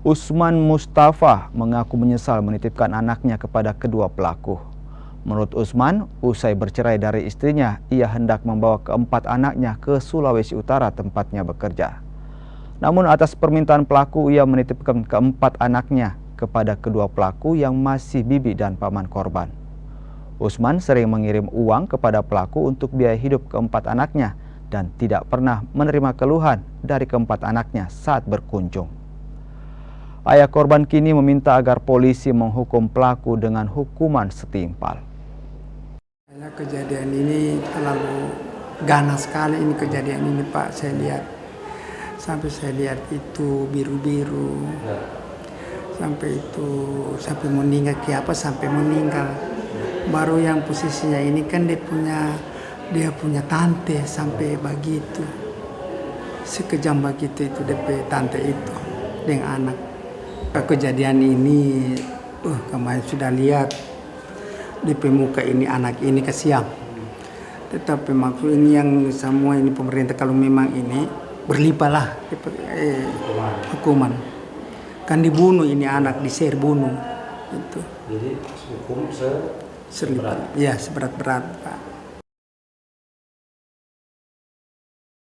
Usman Mustafa mengaku menyesal menitipkan anaknya kepada kedua pelaku. Menurut Usman, usai bercerai dari istrinya, ia hendak membawa keempat anaknya ke Sulawesi Utara tempatnya bekerja. Namun atas permintaan pelaku, ia menitipkan keempat anaknya kepada kedua pelaku yang masih bibi dan paman korban. Usman sering mengirim uang kepada pelaku untuk biaya hidup keempat anaknya dan tidak pernah menerima keluhan dari keempat anaknya saat berkunjung. Ayah korban kini meminta agar polisi menghukum pelaku dengan hukuman setimpal. Kejadian ini terlalu ganas sekali ini kejadian ini Pak, saya lihat. Sampai saya lihat itu biru-biru. Sampai meninggal, sampai meninggal. Baru yang posisinya ini kan dia punya tante sampai begitu. Sekejam begitu itu DP tante itu dengan anak. Kejadian ini kemarin sudah lihat di muka ini anak ini kasihan. Tetapi maksud ini yang semua ini pemerintah kalau memang ini berlipatlah hukuman. Kan dibunuh ini anak, diser bunuh itu. Jadi hukum seberat. Ya seberat-berat Pak.